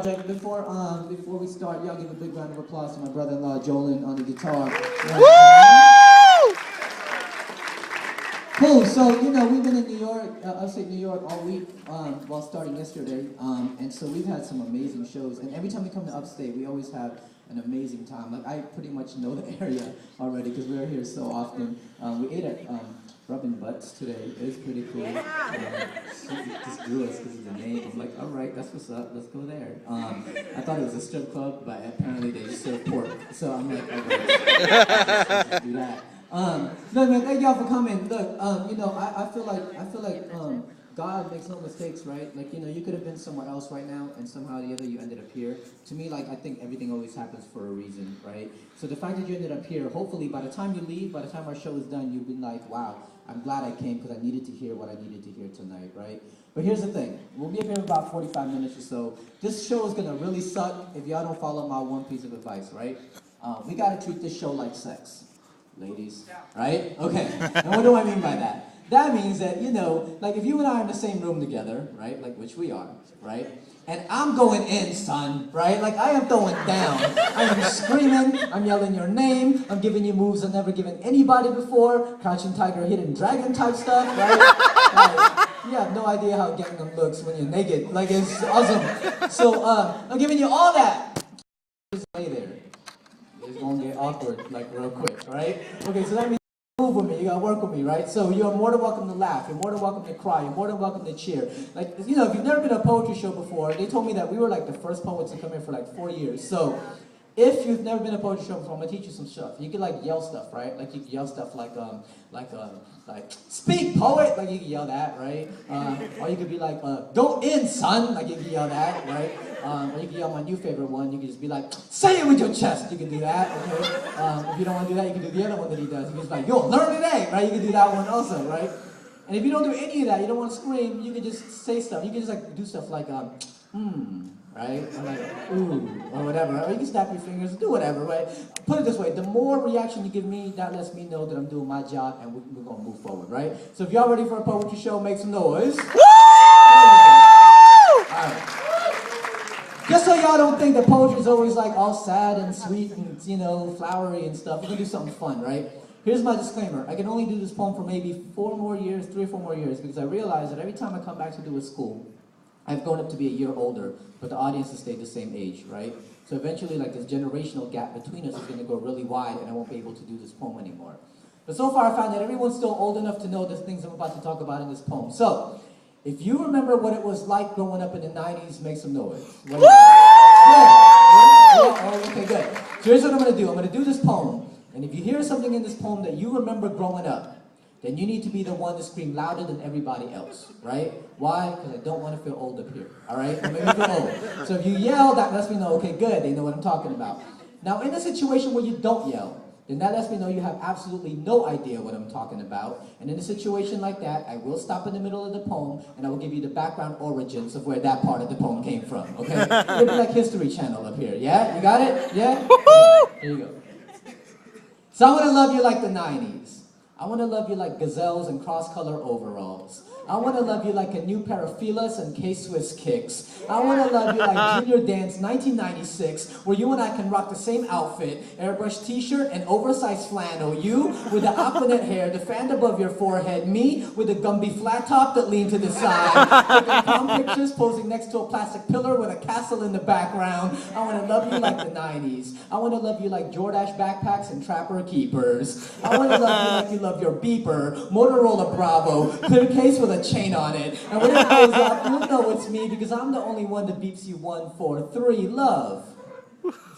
project. Before we start, y'all give a big round of applause to my brother-in-law Jolin on the guitar. Cool. So we've been in New York, upstate New York, all week while starting yesterday, and so we've had some amazing shows. And every time we come to upstate, we always have an amazing time. Like I pretty much know the area already because we're here so often. We ate at Rubbin' Butts today. It was pretty cool. She just drew us because of the name. I'm like, all right, that's what's up. Let's go there. I thought it was a strip club, but apparently they serve pork. So I'm like, okay, let's do that. No, man, thank y'all for coming. Look, I feel like God makes no mistakes, right? Like, you could have been somewhere else right now, and somehow or the other you ended up here. To me, like, I think everything always happens for a reason, right? So the fact that you ended up here, hopefully by the time you leave, by the time our show is done, you've been like, wow, I'm glad I came because I needed to hear what I needed to hear tonight, right? But here's the thing. We'll be up here in about 45 minutes or so. This show is going to really suck if y'all don't follow my one piece of advice, right? We got to treat this show like sex. Ladies, right? Okay, now what do I mean by that? That means that, like if you and I are in the same room together, right, like which we are, right, and I'm going in, son, right, like I am throwing down, I am screaming, I'm yelling your name, I'm giving you moves I've never given anybody before, crouching tiger, hidden dragon type stuff, right, like, you have no idea how Gangnam looks when you're naked, like it's awesome, so I'm giving you all that, just lay there. It's gonna get awkward, like real quick, right? Okay, so that means move with me, you gotta work with me, right? So you're more than welcome to laugh, you're more than welcome to cry, you're more than welcome to cheer. Like, if you've never been to a poetry show before, they told me that we were like the first poets to come here for like 4 years. So if you've never been to a poetry show before, I'm gonna teach you some stuff. You can like yell stuff, right? Like you can yell stuff like speak poet, like you can yell that, right? Or you could be like, go in, son, like you can yell that, right? Or you can yell my new favorite one, you can just be like, say it with your chest, you can do that, okay? If you don't want to do that, you can do the other one that he does. You can just be like, yo, learn today, right? You can do that one also, right? And if you don't do any of that, you don't want to scream, you can just say stuff. You can just like do stuff like, right? Or like, ooh, or whatever. Or you can snap your fingers, do whatever, right? Put it this way, the more reaction you give me, that lets me know that I'm doing my job and we're going to move forward, right? So if y'all ready for a poetry show, make some noise. Woo! All right. Just so y'all don't think that poetry is always like all sad and sweet and, flowery and stuff, we're going to do something fun, right? Here's my disclaimer. I can only do this poem for maybe 3 or 4 more years, because I realize that every time I come back to do a school, I've grown up to be a year older, but the audience has stayed the same age, right? So eventually, like, this generational gap between us is going to go really wide, and I won't be able to do this poem anymore. But so far, I found that everyone's still old enough to know the things I'm about to talk about in this poem. So, if you remember what it was like growing up in the 90s, make some noise. Good. Oh, okay, good. So here's what I'm going to do. I'm going to do this poem, and if you hear something in this poem that you remember growing up, then you need to be the one to scream louder than everybody else, right? Why? Because I don't want to feel old up here, all right? It makes me feel old. So if you yell, that lets me know, okay, good, they know what I'm talking about. Now, in a situation where you don't yell, then that lets me know you have absolutely no idea what I'm talking about. And in a situation like that, I will stop in the middle of the poem, and I will give you the background origins of where that part of the poem came from, okay? It'll be like History Channel up here, yeah? You got it? Yeah? Here you go. So I want to love you like the 90s. I want to love you like gazelles and cross-color overalls. I want to love you like a new pair of Filas and K-Swiss kicks. I want to love you like Junior Dance 1996, where you and I can rock the same outfit, airbrush t-shirt and oversized flannel. You with the Aquanet hair, the fan above your forehead. Me with a Gumby flat top that leaned to the side. Taking prom pictures, posing next to a plastic pillar with a castle in the background. I want to love you like the 90s. I want to love you like Jordache backpacks and Trapper Keepers. I want to love you like you love your beeper, Motorola Bravo, clear case with a chain on it. And when it goes up, you'll know it's me because I'm the only one that beeps you 143. Love.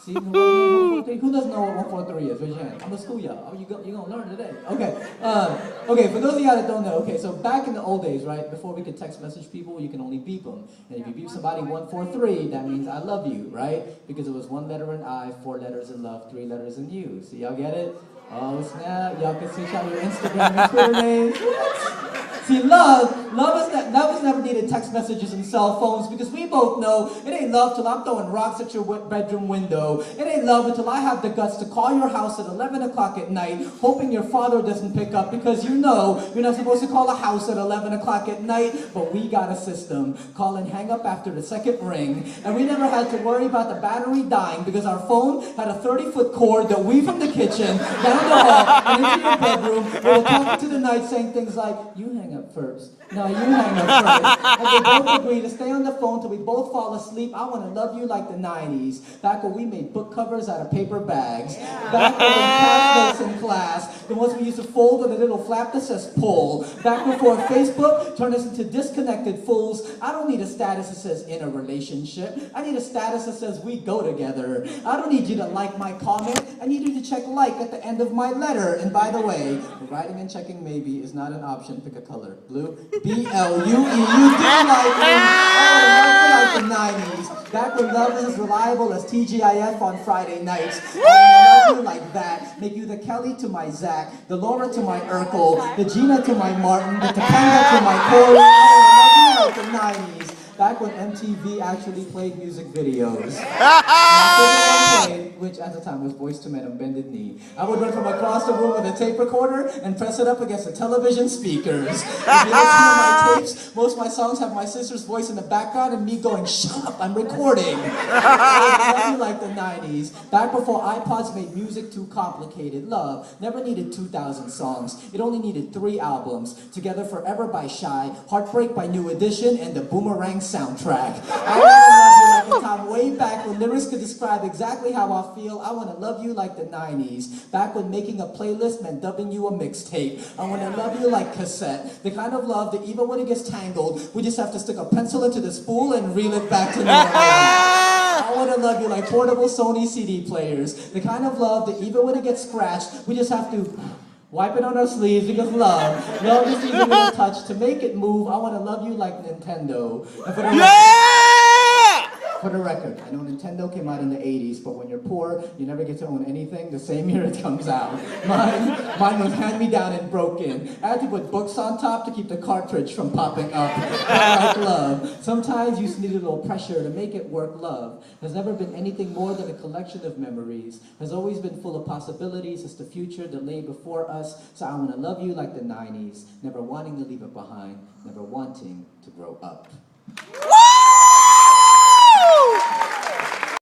See, who doesn't know what 143 is? Raise your hand. I'm gonna school y'all. You're gonna learn today. Okay. Okay, for those of y'all that don't know, okay, so back in the old days, right, before we could text message people, you can only beep them. And if you beep somebody 143, that means I love you, right? Because it was 1 letter in I, 4 letters in love, 3 letters in you. So y'all get it? Oh snap, y'all can switch out your Instagram and Twitter names. See, love love has never needed text messages and cell phones because we both know it ain't love till I'm throwing rocks at your bedroom window. It ain't love until I have the guts to call your house at 11 o'clock at night, hoping your father doesn't pick up because you know you're not supposed to call a house at 11 o'clock at night, but we got a system. Call and hang up after the second ring, and we never had to worry about the battery dying because our phone had a 30-foot cord that we from the kitchen down the hall and into your bedroom were talking to the night saying things like, you hang up first. No, you hang up first. And we both agree to stay on the phone till we both fall asleep. I want to love you like the 90s. Back when we made book covers out of paper bags. Back when we passed notes in class. The ones we used to fold with a little flap that says pull. Back before Facebook turned us into disconnected fools. I don't need a status that says in a relationship. I need a status that says we go together. I don't need you to like my comment. I need you to check like at the end of my letter. And by the way, writing and checking maybe is not an option. Pick a color. Blue. B-L-U-E. You do like me. I love you like the 90s. Back when love was as reliable as TGIF on Friday nights. I love you like that. Make you the Kelly to my Zach, the Laura to my Urkel, the Gina to my Martin, the Topanga to my Corey. I love you like the 90s. Back when MTV actually played music videos. My favorite one played, which at the time was Boyz II Men on Bended Knee. I would run from across the room with a tape recorder and press it up against the television speakers. If you listen to my tapes, most of my songs have my sister's voice in the background and me going, shut up, I'm recording. I love you like the 90s. Back before iPods made music too complicated. Love never needed 2,000 songs. It only needed 3 albums. Together Forever by Shy, Heartbreak by New Edition, and the Boomerang soundtrack. I want to love you like the time way back when lyrics could describe exactly how I feel. I want to love you like the 90s. Back when making a playlist meant dubbing you a mixtape. I want to love you like cassette. The kind of love that even when it gets tangled, we just have to stick a pencil into the spool and reel it back to normal. I want to love you like portable Sony CD players. The kind of love that even when it gets scratched, we just have to wipe it on our sleeves because love is easy to touch. To make it move, I want to love you like Nintendo. And for the record, I know Nintendo came out in the 80s, but when you're poor, you never get to own anything the same year it comes out. Mine was hand-me-down and broken. I had to put books on top to keep the cartridge from popping up. Like love. Sometimes you just need a little pressure to make it work. Love has never been anything more than a collection of memories. Has always been full of possibilities. It's the future that lay before us. So I want to love you like the 90s. Never wanting to leave it behind. Never wanting to grow up.